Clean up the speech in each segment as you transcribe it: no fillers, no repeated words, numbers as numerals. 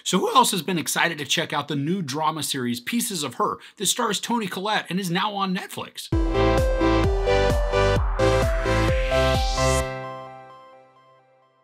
So who else has been excited to check out the new drama series Pieces of Her that stars Toni Collette and is now on Netflix?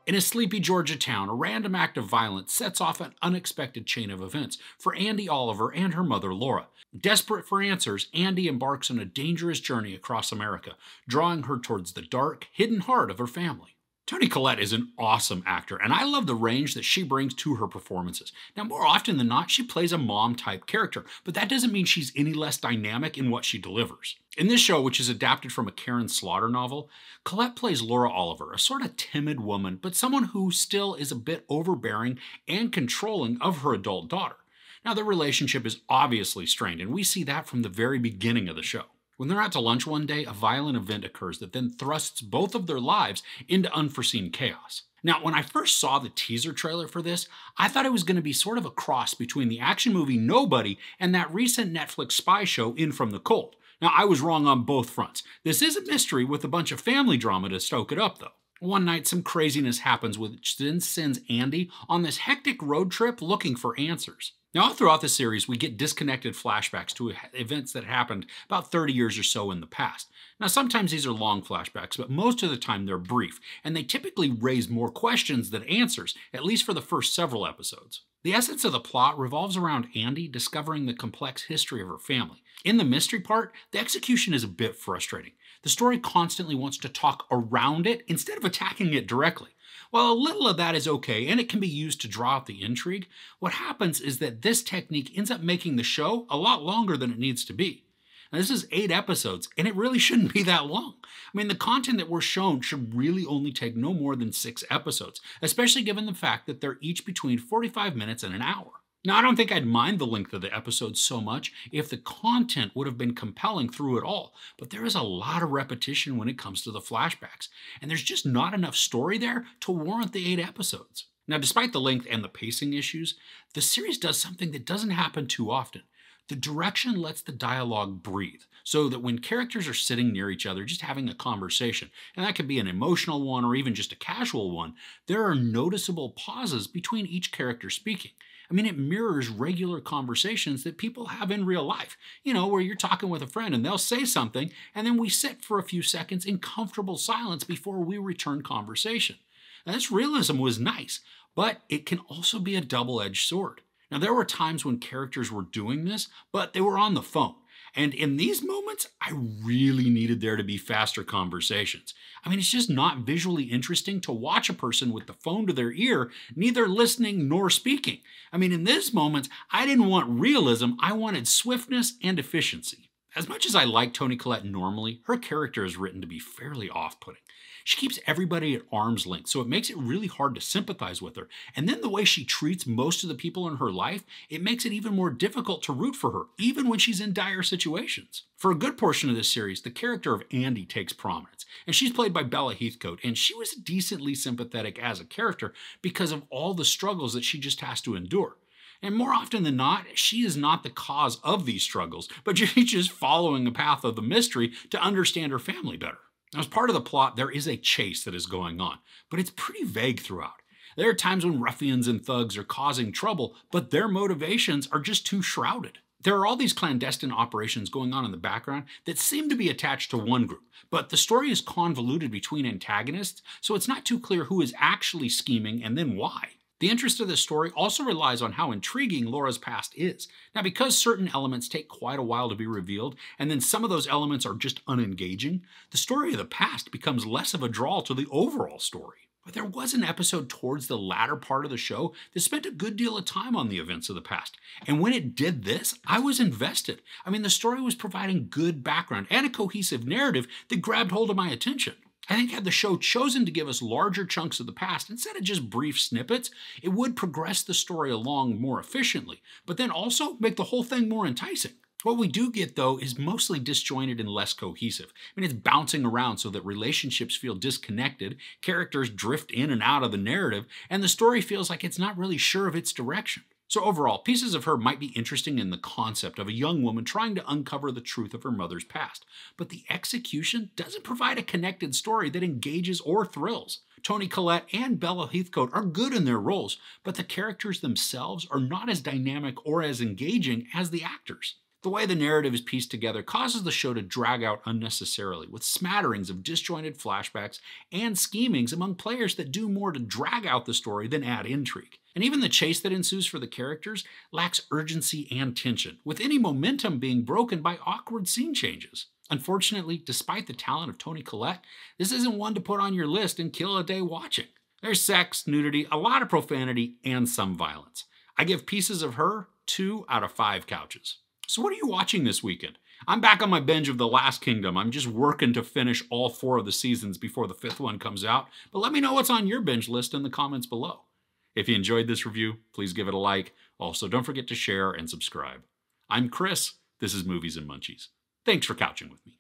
In a sleepy Georgia town, a random act of violence sets off an unexpected chain of events for Andy Oliver and her mother Laura. Desperate for answers, Andy embarks on a dangerous journey across America, drawing her towards the dark, hidden heart of her family. Toni Collette is an awesome actor, and I love the range that she brings to her performances. Now, more often than not, she plays a mom-type character, but that doesn't mean she's any less dynamic in what she delivers. In this show, which is adapted from a Karin Slaughter novel, Collette plays Laura Oliver, a sort of timid woman, but someone who still is a bit overbearing and controlling of her adult daughter. Now, their relationship is obviously strained, and we see that from the very beginning of the show. When they're out to lunch one day, a violent event occurs that then thrusts both of their lives into unforeseen chaos. Now, when I first saw the teaser trailer for this, I thought it was going to be sort of a cross between the action movie Nobody and that recent Netflix spy show In From the Cold. Now, I was wrong on both fronts. This is a mystery with a bunch of family drama to stoke it up, though. One night, some craziness happens which then sends Andy on this hectic road trip looking for answers. Now, all throughout the series, we get disconnected flashbacks to events that happened about 30 years or so in the past. Now, sometimes these are long flashbacks, but most of the time they're brief, and they typically raise more questions than answers, at least for the first several episodes. The essence of the plot revolves around Andy discovering the complex history of her family. In the mystery part, the execution is a bit frustrating. The story constantly wants to talk around it instead of attacking it directly. While a little of that is okay and it can be used to draw out the intrigue, what happens is that this technique ends up making the show a lot longer than it needs to be. Now, this is 8 episodes, and it really shouldn't be that long. I mean, the content that we're shown should really only take no more than 6 episodes, especially given the fact that they're each between 45 minutes and an hour. Now, I don't think I'd mind the length of the episodes so much if the content would have been compelling through it all, but there is a lot of repetition when it comes to the flashbacks, and there's just not enough story there to warrant the 8 episodes. Now, despite the length and the pacing issues, the series does something that doesn't happen too often. The direction lets the dialogue breathe, so that when characters are sitting near each other just having a conversation, and that could be an emotional one or even just a casual one, there are noticeable pauses between each character speaking. I mean, it mirrors regular conversations that people have in real life. You know, where you're talking with a friend and they'll say something, and then we sit for a few seconds in comfortable silence before we return conversation. Now, this realism was nice, but it can also be a double-edged sword. Now, there were times when characters were doing this, but they were on the phone. And in these moments, I really needed there to be faster conversations. I mean, it's just not visually interesting to watch a person with the phone to their ear, neither listening nor speaking. I mean, in these moments, I didn't want realism, I wanted swiftness and efficiency. As much as I like Toni Collette normally, her character is written to be fairly off-putting. She keeps everybody at arm's length, so it makes it really hard to sympathize with her. And then the way she treats most of the people in her life, it makes it even more difficult to root for her, even when she's in dire situations. For a good portion of this series, the character of Andy takes prominence, and she's played by Bella Heathcote, and she was decently sympathetic as a character because of all the struggles that she just has to endure. And more often than not, she is not the cause of these struggles, but she's just following the path of the mystery to understand her family better. Now, as part of the plot, there is a chase that is going on, but it's pretty vague throughout. There are times when ruffians and thugs are causing trouble, but their motivations are just too shrouded. There are all these clandestine operations going on in the background that seem to be attached to one group, but the story is convoluted between antagonists, so it's not too clear who is actually scheming and then why. The interest of this story also relies on how intriguing Laura's past is. Now, because certain elements take quite a while to be revealed, and then some of those elements are just unengaging, the story of the past becomes less of a draw to the overall story. But there was an episode towards the latter part of the show that spent a good deal of time on the events of the past. And when it did this, I was invested. I mean, the story was providing good background and a cohesive narrative that grabbed hold of my attention. I think had the show chosen to give us larger chunks of the past instead of just brief snippets, it would progress the story along more efficiently, but then also make the whole thing more enticing. What we do get, though, is mostly disjointed and less cohesive. I mean, it's bouncing around so that relationships feel disconnected, characters drift in and out of the narrative, and the story feels like it's not really sure of its direction. So overall, Pieces of Her might be interesting in the concept of a young woman trying to uncover the truth of her mother's past, but the execution doesn't provide a connected story that engages or thrills. Toni Collette and Bella Heathcote are good in their roles, but the characters themselves are not as dynamic or as engaging as the actors. The way the narrative is pieced together causes the show to drag out unnecessarily, with smatterings of disjointed flashbacks and schemings among players that do more to drag out the story than add intrigue. And even the chase that ensues for the characters lacks urgency and tension, with any momentum being broken by awkward scene changes. Unfortunately, despite the talent of Toni Collette, this isn't one to put on your list and kill a day watching. There's sex, nudity, a lot of profanity, and some violence. I give Pieces of Her 2 out of 5 couches. So what are you watching this weekend? I'm back on my binge of The Last Kingdom. I'm just working to finish all 4 of the seasons before the 5th one comes out. But let me know what's on your binge list in the comments below. If you enjoyed this review, please give it a like. Also, don't forget to share and subscribe. I'm Chris. This is Movies and Munchies. Thanks for couching with me.